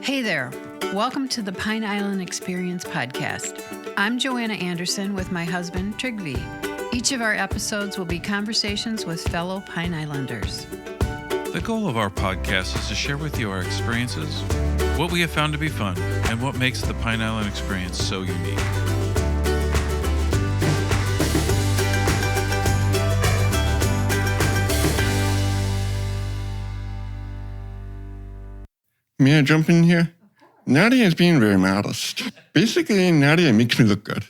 Hey there. Welcome to the Pine Island Experience podcast. I'm Joanna Anderson with my husband, Trygve. Each of our episodes will be conversations with fellow Pine Islanders. The goal of our podcast is to share with you our experiences, what we have found to be fun, and what makes the Pine Island experience so unique. May I jump in here? Nadia is being very modest. Basically, Nadia makes me look good.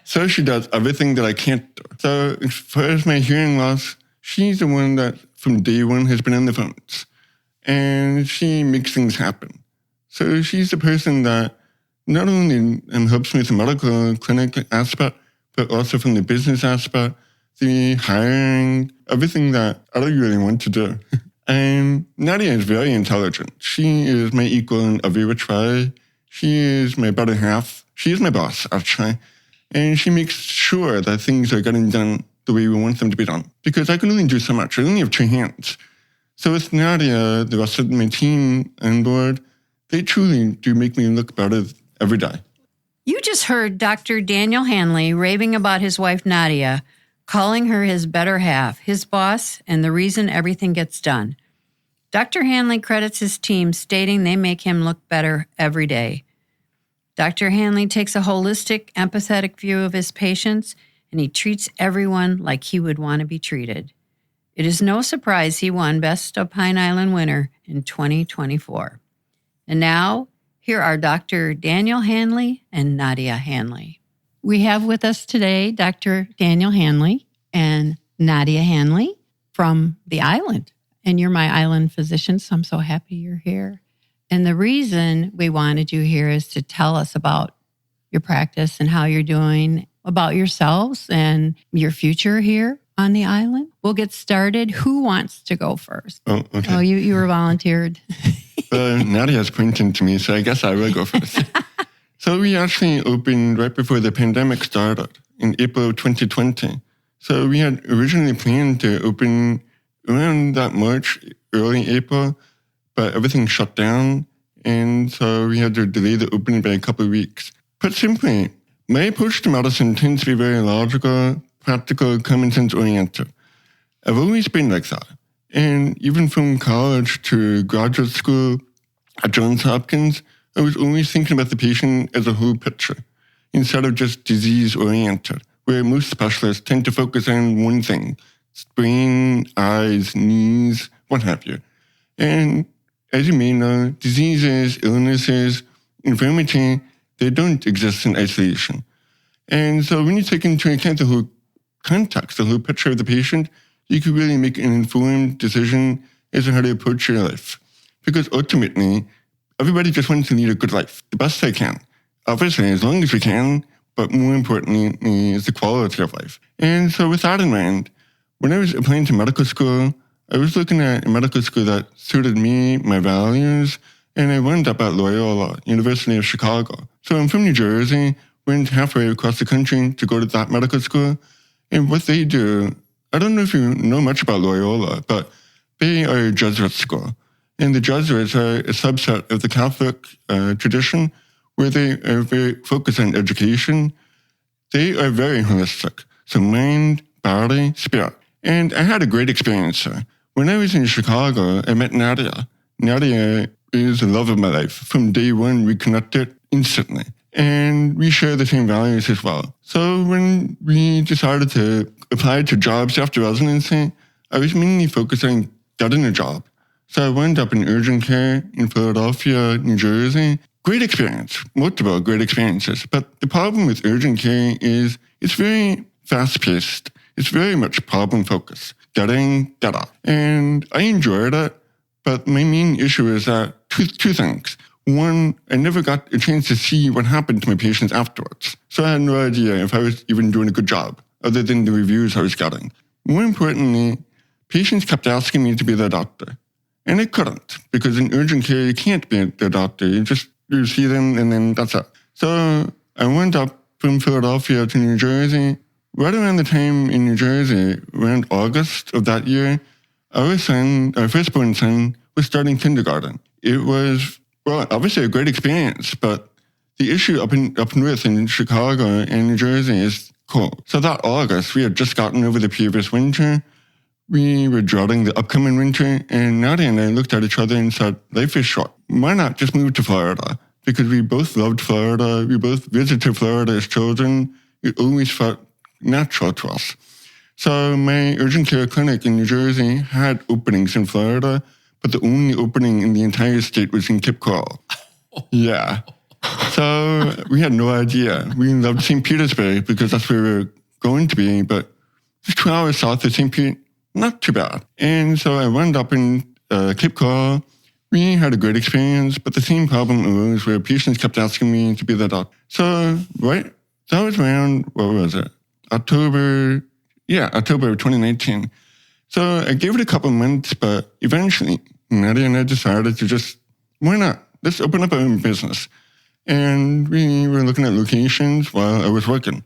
So she does everything that I can't do. So as far as my hearing loss, she's the one that from day one has been on the phones. And she makes things happen. So she's the person that not only helps me with the medical clinic aspect, but also from the business aspect, the hiring, everything that I don't really want to do. And Nadia is very intelligent. She is my equal in every which way. She is my better half. She is my boss, actually. And she makes sure that things are getting done the way we want them to be done. Because I can only do so much. I only have two hands. So with Nadia, the rest of my team on board, they truly do make me look better every day. You just heard Dr. Daniel Hanley raving about his wife, Nadia, calling her his better half, his boss, and the reason everything gets done. Dr. Hanley credits his team, stating they make him look better every day. Dr. Hanley takes a holistic, empathetic view of his patients, and he treats everyone like he would want to be treated. It is no surprise he won Best of Pine Island winner in 2024. And now, here are Dr. Daniel Hanley and Nadia Hanley. We have with us today Dr. Daniel Hanley and Nadia Hanley from the island. And you're my island physician, so I'm so happy you're here. And the reason we wanted you here is to tell us about your practice and how you're doing, about yourselves and your future here on the island. We'll get started. Who wants to go first? Oh, okay. Oh, you were volunteered. Nadia's pointing to me, so I guess I will go first. So we actually opened right before the pandemic started in April of 2020. So we had originally planned to open around that March, early April, but everything shut down. And so we had to delay the opening by a couple of weeks. Put simply, my approach to medicine tends to be very logical, practical, common sense oriented. I've always been like that. And even from college to graduate school at Johns Hopkins, I was always thinking about the patient as a whole picture, instead of just disease-oriented, where most specialists tend to focus on one thing, brain, eyes, knees, what have you. And as you may know, diseases, illnesses, infirmity, they don't exist in isolation. And so when you take into account the whole context, the whole picture of the patient, you can really make an informed decision as to how to approach your life. Because ultimately, everybody just wants to lead a good life, the best they can. Obviously, as long as we can, but more importantly is the quality of life. And so with that in mind, when I was applying to medical school, I was looking at a medical school that suited me, my values, and I wound up at Loyola, University of Chicago. So I'm from New Jersey, went halfway across the country to go to that medical school. And what they do, I don't know if you know much about Loyola, but they are a Jesuit school. And the Jesuits are a subset of the Catholic tradition where they are very focused on education. They are very holistic, so mind, body, spirit. And I had a great experience there. When I was in Chicago, I met Nadia. Nadia is the love of my life. From day one, we connected instantly. And we share the same values as well. So when we decided to apply to jobs after residency, I was mainly focused on getting a job. So I wound up in urgent care in Philadelphia, New Jersey. Great experience, multiple great experiences. But the problem with urgent care is it's very fast-paced. It's very much problem-focused. Get in, get out. And I enjoyed it, but my main issue is that two things. One, I never got a chance to see what happened to my patients afterwards. So I had no idea if I was even doing a good job, other than the reviews I was getting. More importantly, patients kept asking me to be their doctor. And I couldn't, because in urgent care, you can't be their doctor. You see them, and then that's it. So I went up from Philadelphia to New Jersey. Right around the time in New Jersey, around August of that year, our firstborn son, was starting kindergarten. It was Well, obviously a great experience, but the issue up north in Chicago and New Jersey is cold. So that August, we had just gotten over the previous winter. We were dreading the upcoming winter, and Nadia and I looked at each other and said, life is short. Why not just move to Florida? Because we both loved Florida. We both visited Florida as children. It always felt natural to us. So my urgent care clinic in New Jersey had openings in Florida, but the only opening in the entire state was in Cape Coral. Yeah. So we had no idea. We loved St. Petersburg because that's where we were going to be, but just 2 hours south of St. Pete, not too bad. And so I wound up in Cape Coral. We had a great experience, but the same problem arose where patients kept asking me to be the doctor. So, right, that was around, what was it? October of 2019. So I gave it a couple months, but eventually Nadia and I decided to just, why not? Let's open up our own business. And we were looking at locations while I was working.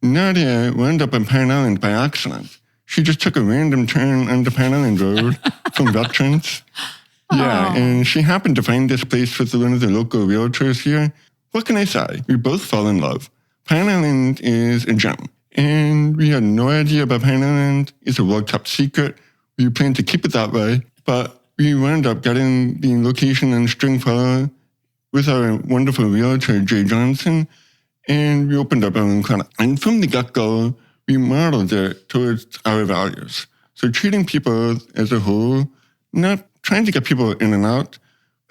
Nadia wound up in Pine Island by accident. She just took a random turn onto Pine Island Road from Veterans. Yeah, and she happened to find this place with one of the local realtors here. What can I say? We both fell in love. Pine Island is a gem. And we had no idea about Pine Island. It's a well-kept secret. We planned to keep it that way. But we wound up getting the location in Stringfellow with our wonderful realtor, Jay Johnson. And we opened up our own clinic. And from the get-go, we modeled it towards our values. So treating people as a whole, not trying to get people in and out.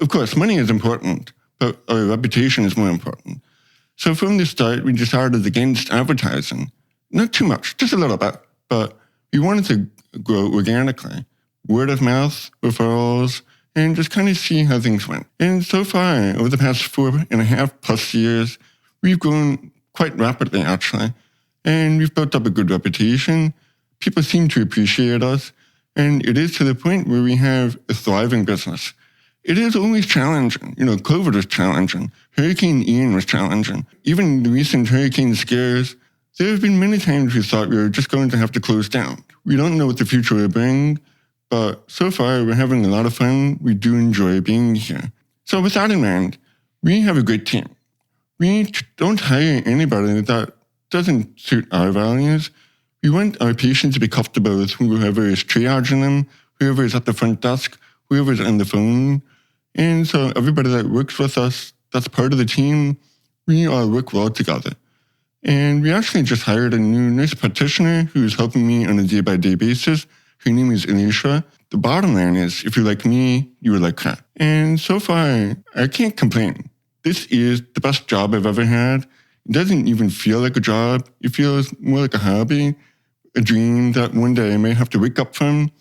Of course, money is important, but our reputation is more important. So from the start, we decided against advertising. Not too much, just a little bit, but we wanted to grow organically. Word of mouth, referrals, and just kind of see how things went. And so far, over the past 4.5+ years, we've grown quite rapidly, actually. And we've built up a good reputation. People seem to appreciate us. And it is to the point where we have a thriving business. It is always challenging. COVID was challenging. Hurricane Ian was challenging. Even the recent hurricane scares, there have been many times we thought we were just going to have to close down. We don't know what the future will bring, but so far we're having a lot of fun. We do enjoy being here. So with that in mind, we have a great team. We don't hire anybody that doesn't suit our values. We want our patients to be comfortable with whoever is triaging them, whoever is at the front desk, whoever is on the phone. And so everybody that works with us, that's part of the team, we all work well together. And we actually just hired a new nurse practitioner who's helping me on a day-by-day basis. Her name is Alisha. The bottom line is, if you're like me, you will like her. And so far, I can't complain. This is the best job I've ever had. It doesn't even feel like a job. It feels more like a hobby, a dream that one day I may have to wake up from.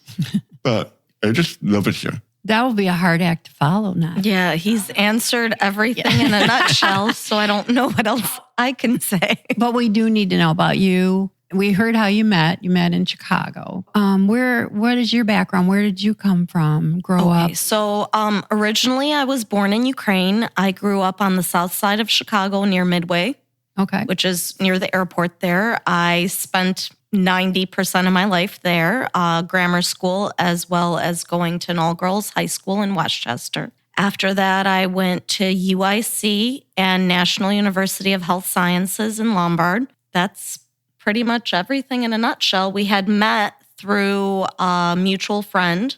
But I just love it here. That will be a hard act to follow, Nadia. Yeah, he's answered everything in a nutshell, so I don't know what else I can say. But we do need to know about you. We heard how you met. You met in Chicago. What is your background? Where did you come from, grow up? So originally I was born in Ukraine. I grew up on the south side of Chicago near Midway, which is near the airport there. I spent 90% of my life there, grammar school, as well as going to an all-girls high school in Westchester. After that, I went to UIC and National University of Health Sciences in Lombard. That's pretty much everything in a nutshell. We had met through a mutual friend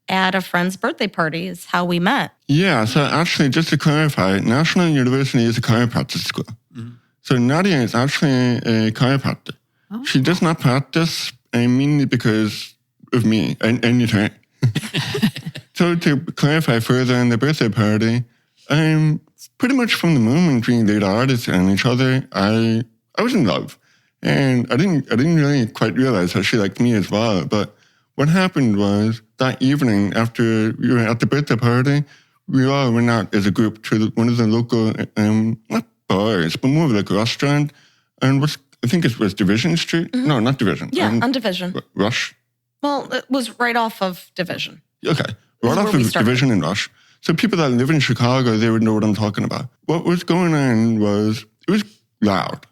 at a friend's birthday party is how we met. Yeah, so actually, just to clarify, National University is a chiropractic school. Mm-hmm. So Nadia is actually a chiropractor. Oh. She does not practice, mainly because of me. I need her. So to clarify further on the birthday party, pretty much from the moment we laid eyes on each other, I was in love. And I didn't really quite realize how she liked me as well. But what happened was that evening after we were at the birthday party, we all went out as a group to one of the local, not bars, but more of like a restaurant. And I think it was Division Street. Mm-hmm. No, not Division. Yeah, on Division. Rush? Well, it was right off of Division. Okay. Right off of Division and Rush. So people that live in Chicago, they would know what I'm talking about. What was going on was, it was loud.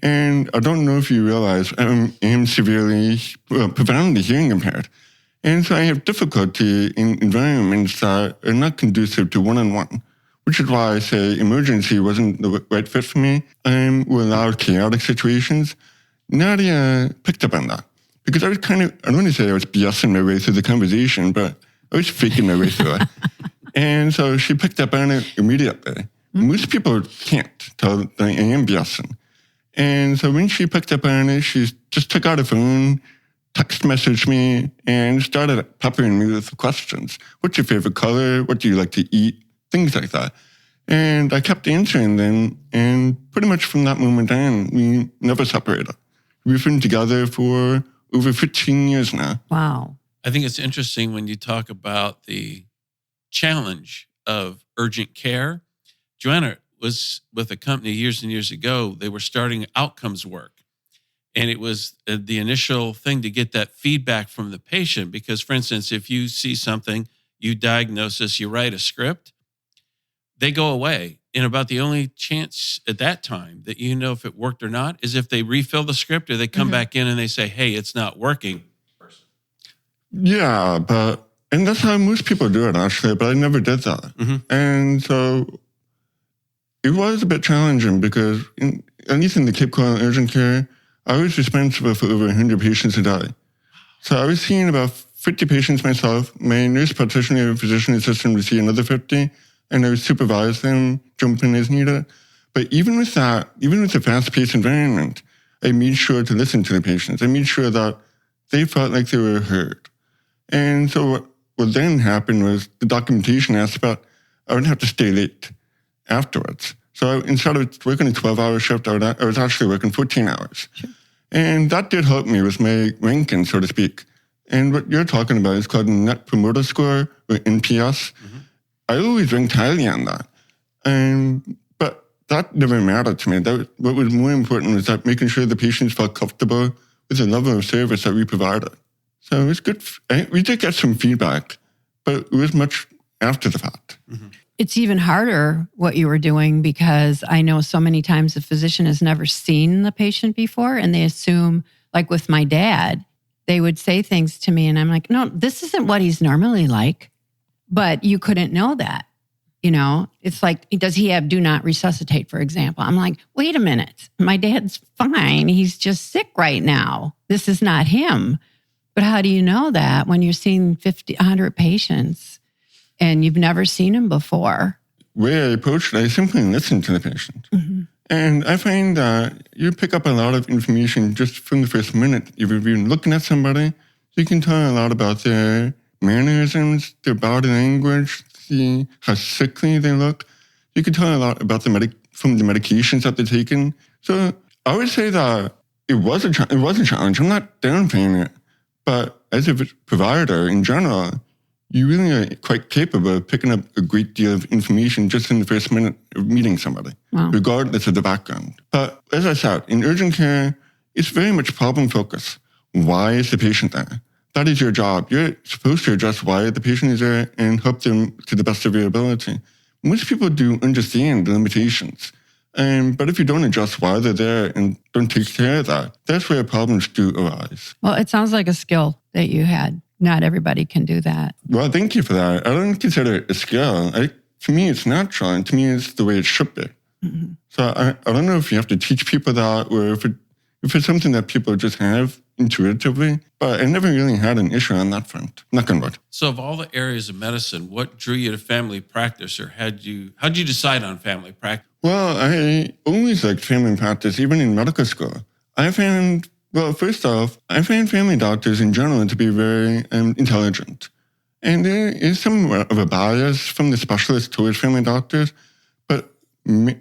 And I don't know if you realize, I am severely, profoundly hearing impaired. And so I have difficulty in environments that are not conducive to one-on-one. which is why I say emergency wasn't the right fit for me. With a lot of chaotic situations, Nadia picked up on that. Because I was I don't want to say I was BSing my way through the conversation, but I was faking my way through it. And so she picked up on it immediately. Mm-hmm. Most people can't tell that I am BSing. And so when she picked up on it, she just took out her phone, text messaged me, and started peppering me with questions. What's your favorite color? What do you like to eat? Things like that. And I kept answering them, and pretty much from that moment on, we never separated. We've been together for over 15 years now. Wow. I think it's interesting when you talk about the challenge of urgent care. Joanna was with a company years and years ago. They were starting outcomes work. And it was the initial thing to get that feedback from the patient. Because, for instance, if you see something, you diagnose this, you write a script, they go away. And about the only chance at that time that you know if it worked or not is if they refill the script or they come back in and they say, hey, it's not working. Yeah, and that's how most people do it, actually, but I never did that. Mm-hmm. And so it was a bit challenging because, at least in the Cape Coral urgent care, I was responsible for over 100 patients a day. So I was seeing about 50 patients myself. My nurse practitioner and physician assistant would see another 50, and I would supervise them, jump in as needed. But even with that, even with the fast-paced environment, I made sure to listen to the patients. I made sure that they felt like they were heard. And so what then happened was the documentation aspect, I would have to stay late afterwards. So instead of working a 12-hour shift, I was actually working 14 hours. Sure. And that did help me with my ranking, so to speak. And what you're talking about is called Net Promoter Score, or NPS. Mm-hmm. I always ranked highly on that. But that never mattered to me. What was more important was that making sure the patients felt comfortable with the level of service that we provided. So it was good. We did get some feedback, but it was much after the fact. Mm-hmm. It's even harder what you were doing because I know so many times the physician has never seen the patient before and they assume, like with my dad, they would say things to me and I'm like, no, this isn't what he's normally like. But you couldn't know that. It's like, does he have do not resuscitate, for example? I'm like, wait a minute. My dad's fine. He's just sick right now. This is not him. But how do you know that when you're seeing 50, 100 patients and you've never seen them before? The way I approach it, I simply listen to the patient. Mm-hmm. And I find that you pick up a lot of information just from the first minute. If you've been looking at somebody, you can tell a lot about their mannerisms, their body language, see how sickly they look. You can tell a lot about from the medications that they're taking. So I would say that it was a challenge. I'm not downplaying it. But as a provider in general, you really are quite capable of picking up a great deal of information just in the first minute of meeting somebody, regardless of the background. But as I said, in urgent care, it's very much problem focused. Why is the patient there? That is your job. You're supposed to address why the patient is there and help them to the best of your ability. Most people do understand the limitations. But if you don't address why they're there and don't take care of that, that's where problems do arise. Well, it sounds like a skill that you had. Not everybody can do that. Well, thank you for that. I don't consider it a skill. To me, it's natural, and to me, it's the way it should be. Mm-hmm. So I don't know if you have to teach people that or if it's something that people just have intuitively, but I never really had an issue on that front. Knock on wood. So of all the areas of medicine, what drew you to family practice, or how'd you decide on family practice? Well, I always liked family practice, even in medical school. First off, I find family doctors in general to be very intelligent. And there is somewhat of a bias from the specialists towards family doctors, but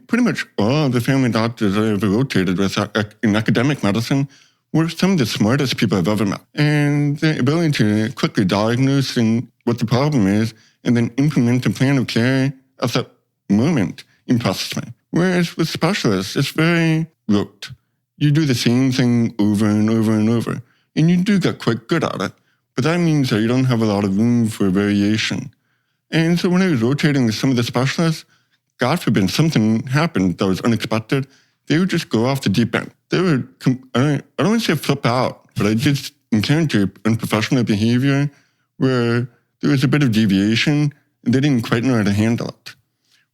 pretty much all of the family doctors I ever rotated with in academic medicine were some of the smartest people I've ever met. And the ability to quickly diagnose what the problem is and then implement a plan of care at that moment impressed me. Whereas with specialists, it's very rote. You do the same thing over and over and over, and you do get quite good at it, but that means that you don't have a lot of room for variation. And so when I was rotating with some of the specialists, God forbid something happened that was unexpected, they would just go off the deep end. They would, I don't want to say flip out, but I did encounter unprofessional behavior where there was a bit of deviation and they didn't quite know how to handle it.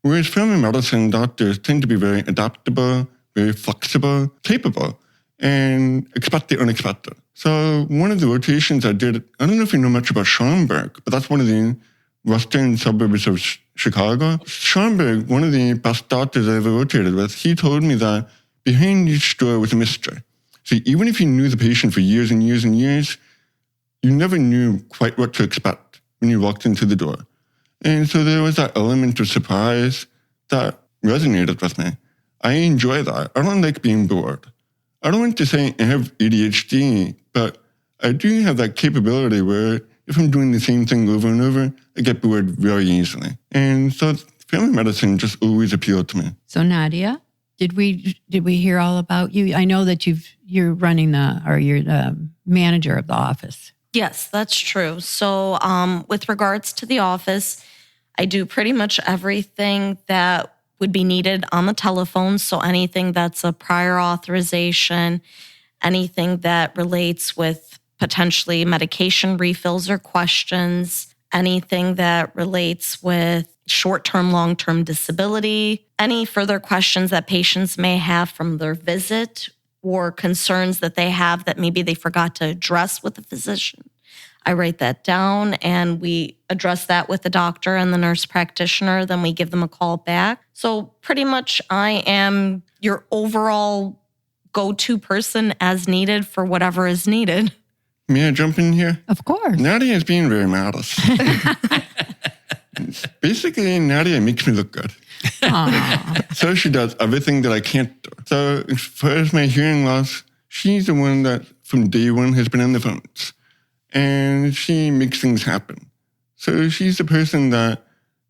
Whereas family medicine doctors tend to be very adaptable, very flexible, capable, and expect the unexpected. So one of the rotations I did, I don't know if you know much about Schaumburg, but that's one of the western suburbs of Chicago. Schaumburg, one of the best doctors I ever rotated with, he told me that behind each door was a mystery. So even if you knew the patient for years and years and years, you never knew quite what to expect when you walked into the door. And so there was that element of surprise that resonated with me. I enjoy that. I don't like being bored. I don't want to say I have ADHD, but I do have that capability where if I'm doing the same thing over and over, I get bored very easily. And so family medicine just always appealed to me. So Nadia, did we hear all about you? I know that you're running you're the manager of the office. Yes, that's true. So with regards to the office, I do pretty much everything that would be needed on the telephone. So anything that's a prior authorization, anything that relates with potentially medication refills or questions, anything that relates with short-term, long-term disability, any further questions that patients may have from their visit or concerns that they have that maybe they forgot to address with the physician. I write that down and we address that with the doctor and the nurse practitioner. Then we give them a call back. So pretty much I am your overall go-to person as needed for whatever is needed. May I jump in here? Of course. Nadia is being very modest. Basically, Nadia makes me look good. So she does everything that I can't do. So as far as my hearing loss, she's the one that from day one has been on the phones. And she makes things happen. So she's the person that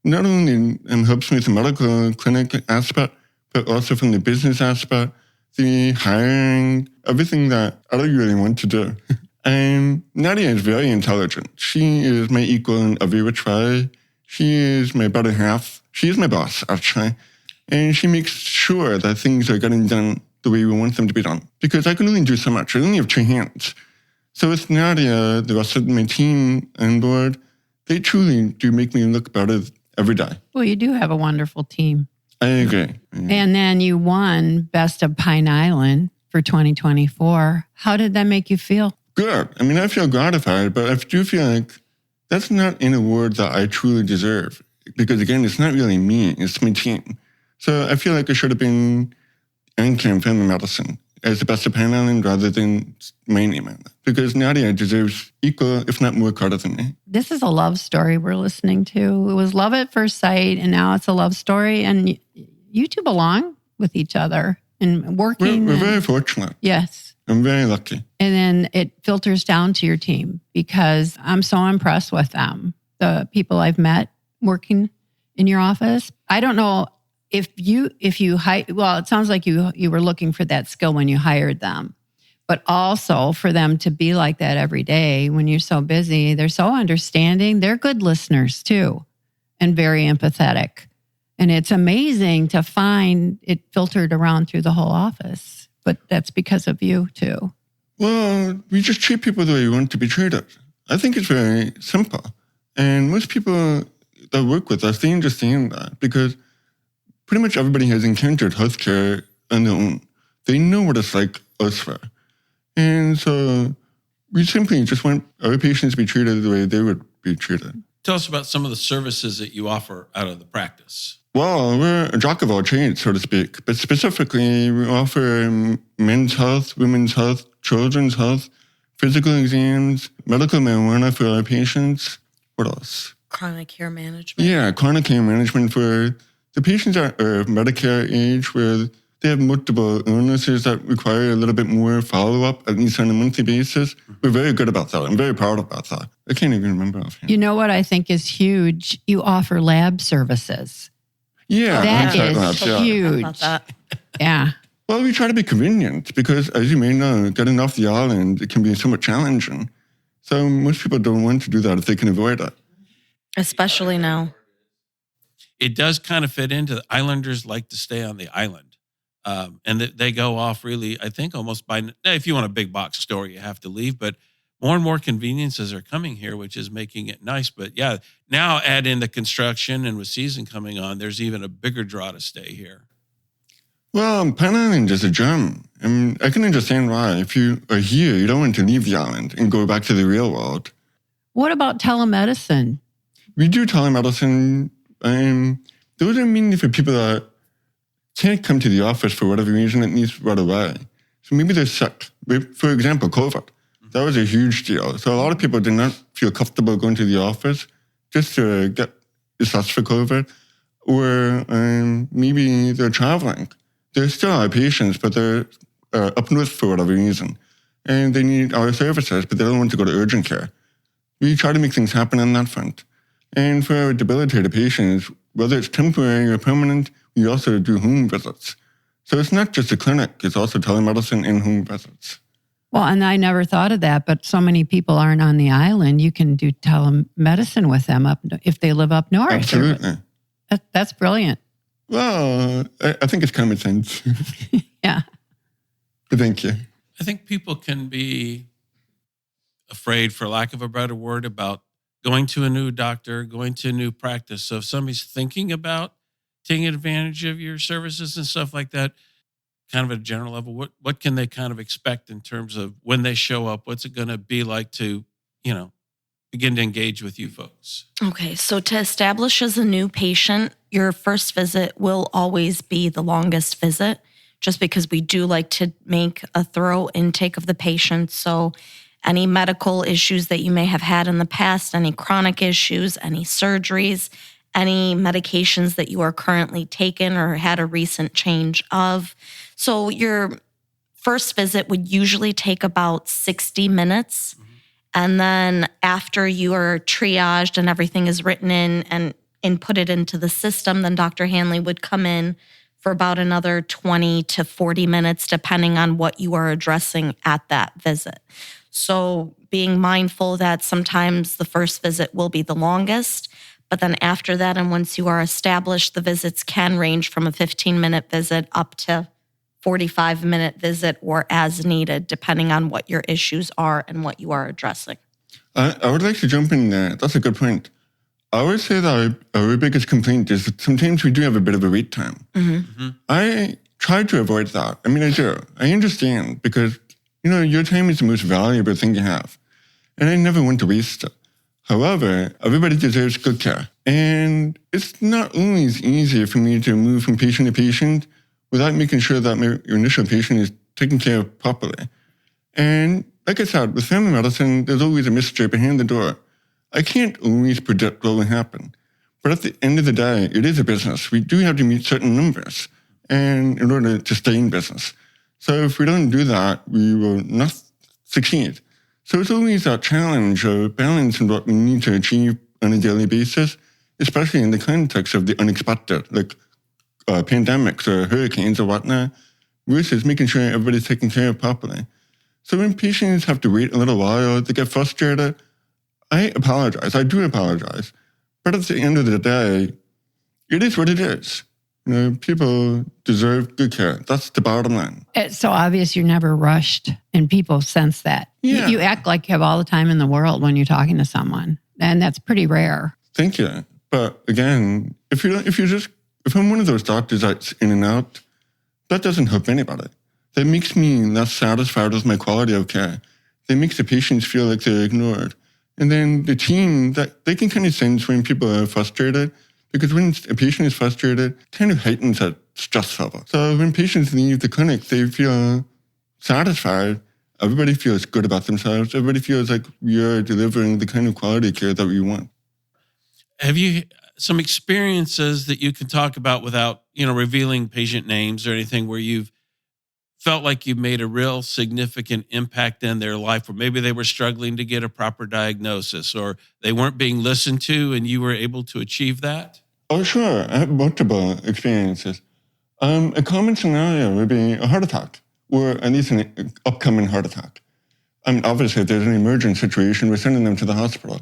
not only helps me with the medical clinic aspect, but also from the business aspect, the hiring, everything that I don't really want to do. And Nadia is very intelligent. She is my equal in every which way. She is my better half. She is my boss, actually. And she makes sure that things are getting done the way we want them to be done. Because I can only do so much. I only have two hands. So with Nadia, the rest of my team on board, they truly do make me look better every day. Well, you do have a wonderful team. I agree. And then you won Best of Pine Island for 2024. How did that make you feel? Good. I mean, I feel gratified, but I do feel like that's not an award that I truly deserve. Because again, it's not really me, it's my team. So I feel like I should have been Ancuram Family Medicine as the Best of Pine Island rather than my name on it. Because Nadia deserves equal, if not more, credit than me. This is a love story we're listening to. It was love at first sight, and now it's a love story. And you two belong with each other and working. We're very fortunate. Yes. I'm very lucky. And then it filters down to your team because I'm so impressed with them. The people I've met working in your office. I don't know if you well, it sounds like you were looking for that skill when you hired them, but also for them to be like that every day when you're so busy. They're so understanding. They're good listeners too, and very empathetic. And it's amazing to find it filtered around through the whole office. But that's because of you too. Well, we just treat people the way we want to be treated. I think it's very simple. And most people that work with us, they understand that because pretty much everybody has encountered healthcare on their own. They know what it's like elsewhere. And so we simply just want our patients to be treated the way they would be treated. Tell us about some of the services that you offer out of the practice. Well, we're a jack of all trades, so to speak. But specifically, we offer men's health, women's health, children's health, physical exams, medical marijuana for our patients. What else? Chronic care management. Yeah, chronic care management for the patients that are of Medicare age where they have multiple illnesses that require a little bit more follow-up, at least on a monthly basis. We're very good about that. I'm very proud about that. I can't even remember offhand. You know what I think is huge? You offer lab services. Yeah. That is huge. Yeah. Well, we try to be convenient because, as you may know, getting off the island, it can be somewhat challenging. So most people don't want to do that if they can avoid it. Especially now. It does kind of fit into the islanders like to stay on the island. And they go off really, I think almost by, if you want a big box store, you have to leave. But more and more conveniences are coming here, which is making it nice. But yeah, now add in the construction, and with season coming on, there's even a bigger draw to stay here. Well, Pan Island is a gem. I mean, I can understand why. If you are here, you don't want to leave the island and go back to the real world. What about telemedicine? We do telemedicine. Those are mainly for people that can't come to the office for whatever reason that needs right away. So maybe they're sick. For example, COVID. That was a huge deal. So a lot of people did not feel comfortable going to the office just to get assessed for COVID. Or maybe they're traveling. They're still our patients, but they're up north for whatever reason. And they need our services, but they don't want to go to urgent care. We try to make things happen on that front. And for our debilitated patients, whether it's temporary or permanent, we also do home visits. So it's not just a clinic, it's also telemedicine and home visits. Well, and I never thought of that, but so many people aren't on the island. You can do telemedicine with them if they live up north. Absolutely. That's brilliant. Well, I think it's common sense. Yeah. But thank you. I think people can be afraid, for lack of a better word, about going to a new doctor, going to a new practice. So if somebody's thinking about taking advantage of your services and stuff like that, kind of at a general level, what can they kind of expect in terms of when they show up? What's it going to be like to, begin to engage with you folks? Okay, so to establish as a new patient, your first visit will always be the longest visit, just because we do like to make a thorough intake of the patient. So any medical issues that you may have had in the past, any chronic issues, any surgeries, any medications that you are currently taking or had a recent change of. So your first visit would usually take about 60 minutes. Mm-hmm. And then after you are triaged and everything is written in and inputted into the system, then Dr. Hanley would come in for about another 20 to 40 minutes, depending on what you are addressing at that visit. So being mindful that sometimes the first visit will be the longest, but then after that, and once you are established, the visits can range from a 15-minute visit up to 45-minute visit or as needed, depending on what your issues are and what you are addressing. I would like to jump in there. That's a good point. I would say that our biggest complaint is that sometimes we do have a bit of a wait time. Mm-hmm. Mm-hmm. I try to avoid that. I mean, I do. I understand because, your time is the most valuable thing you have. And I never want to waste it. However, everybody deserves good care. And it's not always easy for me to move from patient to patient without making sure that my initial patient is taken care of properly. And like I said, with family medicine, there's always a mystery behind the door. I can't always predict what will happen. But at the end of the day, it is a business. We do have to meet certain numbers and in order to stay in business. So if we don't do that, we will not succeed. So it's always that challenge of balancing what we need to achieve on a daily basis, especially in the context of the unexpected, like pandemics or hurricanes or whatnot, versus making sure everybody's taken care of properly. So when patients have to wait a little while, they get frustrated, I apologize. I do apologize. But at the end of the day, it is what it is. People deserve good care. That's the bottom line. It's so obvious you're never rushed, and people sense that. Yeah. You act like you have all the time in the world when you're talking to someone, and that's pretty rare. Thank you. But again, if I'm one of those doctors that's in and out, that doesn't help anybody. That makes me less satisfied with my quality of care. That makes the patients feel like they're ignored. And then the team, that they can kind of sense when people are frustrated, because when a patient is frustrated, it kind of heightens that stress level. So when patients leave the clinic, they feel satisfied. Everybody feels good about themselves. Everybody feels like we are delivering the kind of quality care that we want. Have you some experiences that you can talk about without, revealing patient names or anything, where you've felt like you've made a real significant impact in their life, or maybe they were struggling to get a proper diagnosis, or they weren't being listened to and you were able to achieve that? Oh, sure. I have multiple experiences. A common scenario would be a heart attack, or at least an upcoming heart attack. Obviously, if there's an emergent situation, we're sending them to the hospital.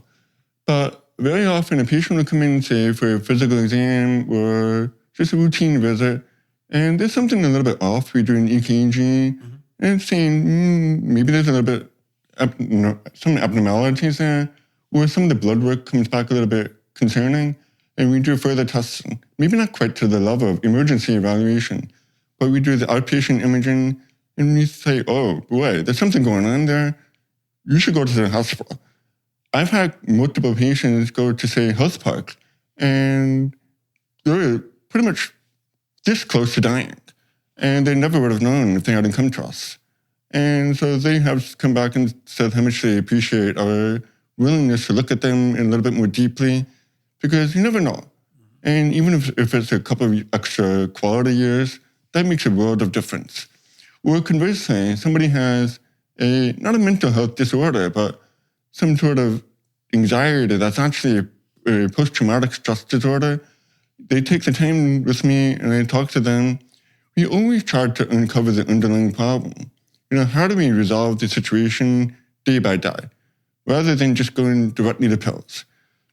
But very often, a patient will come in, say, for a physical exam or just a routine visit, and there's something a little bit off. We're doing EKG, and it's saying, maybe there's a little bit some abnormalities there, or some of the blood work comes back a little bit concerning, and we do further testing. Maybe not quite to the level of emergency evaluation, but we do the outpatient imaging, and we say, oh boy, there's something going on there. You should go to the hospital. I've had multiple patients go to, say, health park, and they're pretty much this close to dying. And they never would have known if they hadn't come to us. And so they have come back and said how much they appreciate our willingness to look at them a little bit more deeply, because you never know. And even if it's a couple of extra quality years, that makes a world of difference. Or conversely, somebody has not a mental health disorder, but some sort of anxiety that's actually a post-traumatic stress disorder. They take the time with me and I talk to them. We always try to uncover the underlying problem. How do we resolve the situation day by day, rather than just going directly to pills?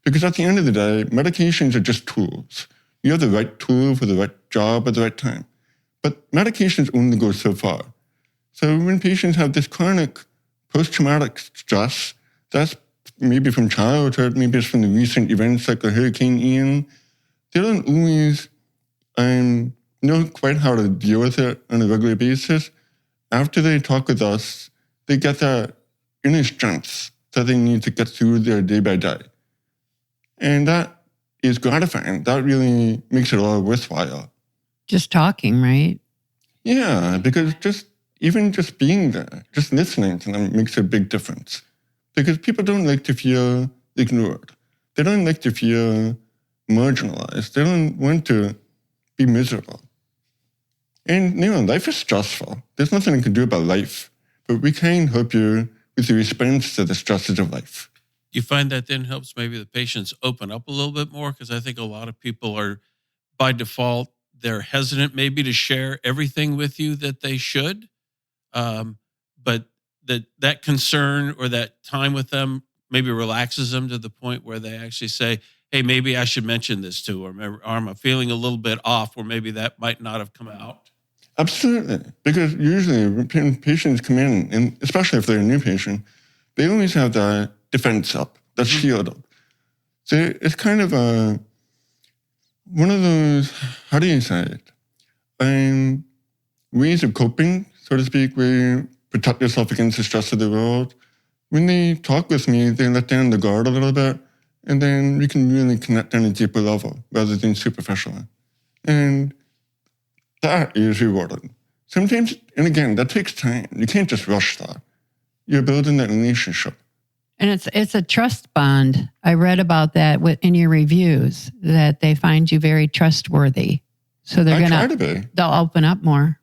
Because at the end of the day, medications are just tools. You have the right tool for the right job at the right time. But medications only go so far. So when patients have this chronic post-traumatic stress, that's maybe from childhood, maybe it's from the recent events like the Hurricane Ian, they don't always know quite how to deal with it on a regular basis. After they talk with us, they get that inner strength that they need to get through their day by day. And that is gratifying. That really makes it all worthwhile. Just talking, right? Yeah, because just being there, just listening to them makes a big difference. Because people don't like to feel ignored. They don't like to feel marginalized. They don't want to be miserable. And life is stressful. There's nothing we can do about life, but we can help you with the response to the stresses of life. You find that then helps maybe the patients open up a little bit more? Because I think a lot of people are, by default, they're hesitant maybe to share everything with you that they should. But that concern or that time with them maybe relaxes them to the point where they actually say, hey, maybe I should mention this too, or I'm feeling a little bit off, or maybe that might not have come out. Absolutely. Because usually when patients come in, and especially if they're a new patient, they always have that defense up, that shield up. So it's kind of one of those, how do you say it? Ways of coping, so to speak, where you protect yourself against the stress of the world. When they talk with me, they let down the guard a little bit, and then we can really connect on a deeper level rather than superficially. And that is rewarding. Sometimes, and again, that takes time. You can't just rush that. You're building that relationship. And it's a trust bond. I read about that in your reviews, that they find you very trustworthy. So they'll open up more.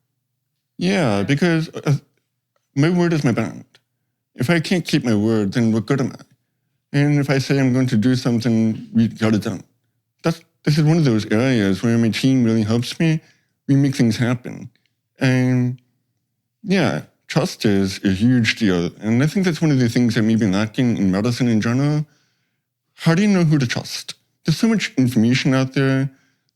Yeah, because my word is my bond. If I can't keep my word, then what good am I? And if I say I'm going to do something, we got it done. This is one of those areas where my team really helps me. We make things happen. And yeah, trust is a huge deal. And I think that's one of the things that may be lacking in medicine in general. How do you know who to trust? There's so much information out there.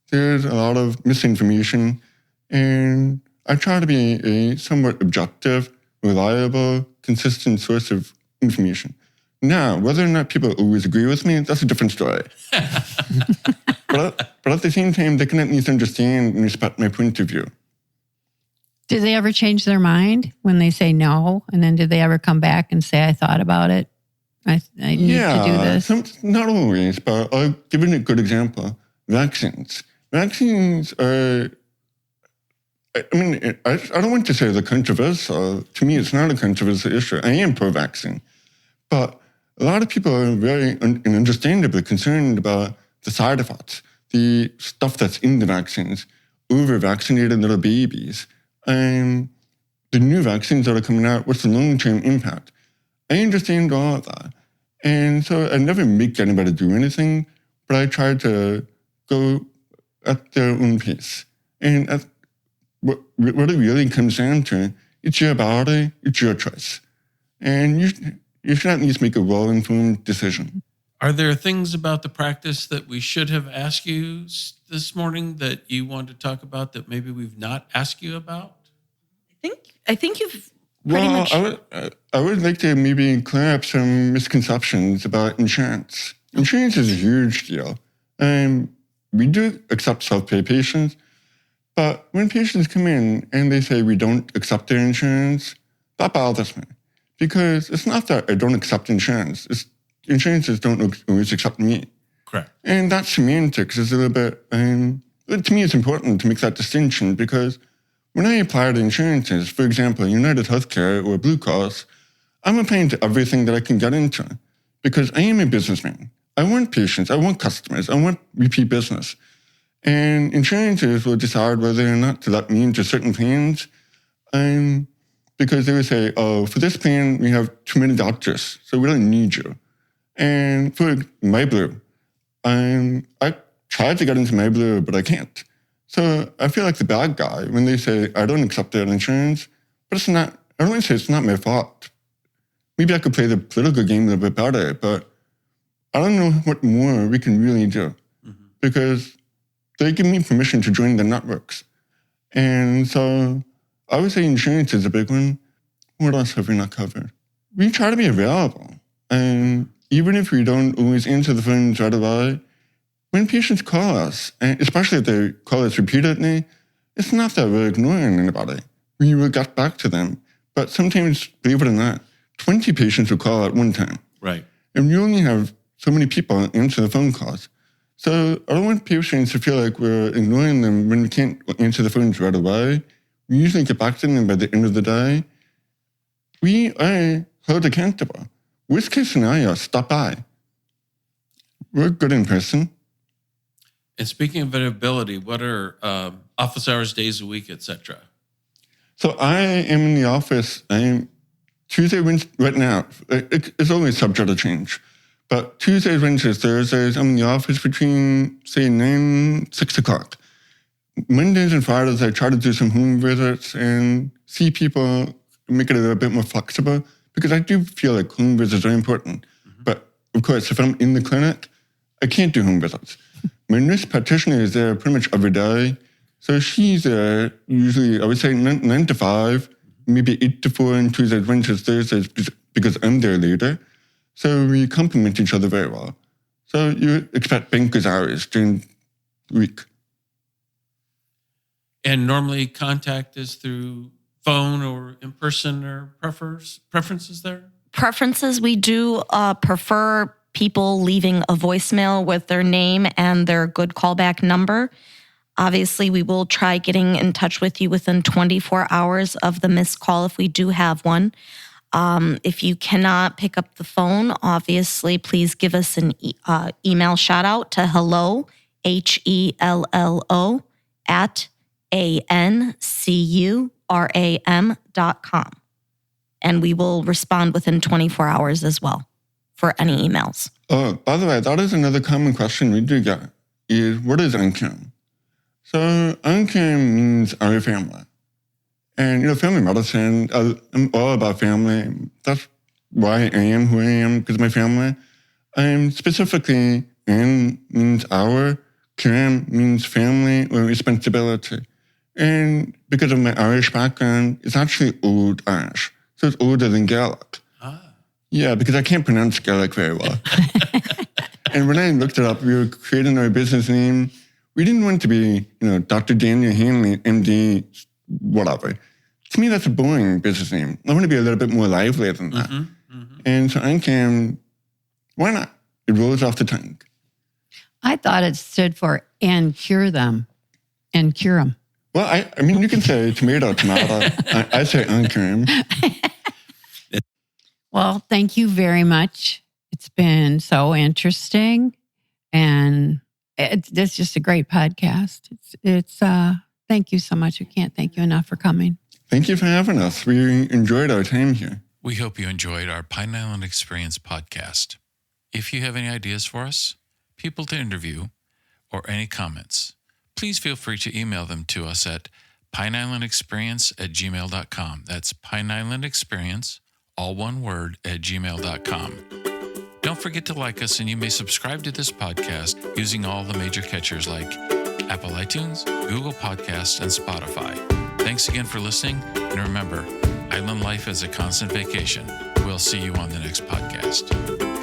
There's a lot of misinformation. And I try to be a somewhat objective, reliable, consistent source of information. Now, whether or not people always agree with me, that's a different story. But at the same time, they can at least understand and respect my point of view. Do they ever change their mind when they say no? And then did they ever come back and say, I thought about it? I need to do this? Not always, but I'll give you a good example. Vaccines. Vaccines are, I don't want to say they're controversial. To me, it's not a controversial issue. I am pro-vaccine. But a lot of people are very and understandably concerned about the side effects, the stuff that's in the vaccines, over-vaccinated little babies, and the new vaccines that are coming out, what's the long-term impact? I understand all of that. And so I never make anybody do anything, but I try to go at their own pace. And what it really comes down to, it's your body, it's your choice. And you should at least make a well-informed decision. Are there things about the practice that we should have asked you this morning that you want to talk about that maybe we've not asked you about? I think you've Pretty much. I would like to maybe clear up some misconceptions about insurance. Insurance is a huge deal. We do accept self-pay patients, but when patients come in and they say we don't accept their insurance, that bothers me. Because it's not that I don't accept insurance. Insurances don't always accept me. Correct. And that semantics is a little bit, to me, it's important to make that distinction because when I apply to insurances, for example, United Healthcare or Blue Cross, I'm applying to everything that I can get into because I am a businessman. I want patients, I want customers, I want repeat business. And insurances will decide whether or not to let me into certain plans because they would say, oh, for this plan, we have too many doctors, so we don't need you. And for MyBlue, I tried to get into MyBlue, but I can't. So I feel like the bad guy when they say, I don't accept their insurance, but it's not, I don't want to say it's not my fault. Maybe I could play the political game a little bit better, but I don't know what more we can really do because they give me permission to join the networks. And so I would say insurance is a big one. What else have we not covered? We try to be available. And even if we don't always answer the phones right away, when patients call us, and especially if they call us repeatedly, it's not that we're ignoring anybody. We will get back to them. But sometimes, believe it or not, 20 patients will call at one time. Right. And we only have so many people answer the phone calls. So I don't want patients to feel like we're ignoring them when we can't answer the phones right away. We usually get back to them by the end of the day. We are held accountable. Worst case scenario, stop by. We're good in person. And speaking of availability, what are office hours, days a week, etc.? So I am in the office. Tuesday, Wednesday, right now. It's always subject to change. But Tuesdays, Wednesdays, Thursdays, I'm in the office between, say, 9, 6 o'clock. Mondays and Fridays, I try to do some home visits and see people, make it a little bit more flexible, because I do feel like home visits are important. But, of course, if I'm in the clinic, I can't do home visits. My nurse practitioner is there pretty much every day. So she's there usually, I would say, 9 to 5, maybe 8 to 4 on Tuesdays, Wednesdays, Thursdays, because I'm their leader. So we complement each other very well. So you expect banker's hours during the week. And normally contact is through phone or in person or preferences there? Preferences, we do prefer people leaving a voicemail with their name and their good callback number. Obviously, we will try getting in touch with you within 24 hours of the missed call if we do have one. If you cannot pick up the phone, obviously, please give us an email shout out to hello, HELLO, @ANCURAM.com. And we will respond within 24 hours as well for any emails. Oh, by the way, that is another common question we do get, is what is Ancuram? So Ancuram means our family. And, family medicine, I'm all about family. That's why I am who I am, because of my family. Specifically, An means our, Curam means family or responsibility. And because of my Irish background, it's actually Old Irish. So it's older than Gaelic. Yeah, because I can't pronounce Gaelic very well. And when I looked it up, we were creating our business name. We didn't want to be, Dr. Daniel Hanley, MD, whatever. To me, that's a boring business name. I want to be a little bit more lively than that. And so Ancuram, why not? It rolls off the tongue. I thought it stood for and cure them. And cure them. Well, I mean, you can say tomato. I say Ancuram. Well, thank you very much. It's been so interesting. And it's just a great podcast. It's thank you so much. We can't thank you enough for coming. Thank you for having us. We enjoyed our time here. We hope you enjoyed our Pine Island Experience podcast. If you have any ideas for us, people to interview, or any comments, please feel free to email them to us at pineislandexperience@gmail.com. That's pineislandexperience, all one word, @gmail.com. Don't forget to like us, and you may subscribe to this podcast using all the major catchers like Apple iTunes, Google Podcasts, and Spotify. Thanks again for listening, and remember, Island life is a constant vacation. We'll see you on the next podcast.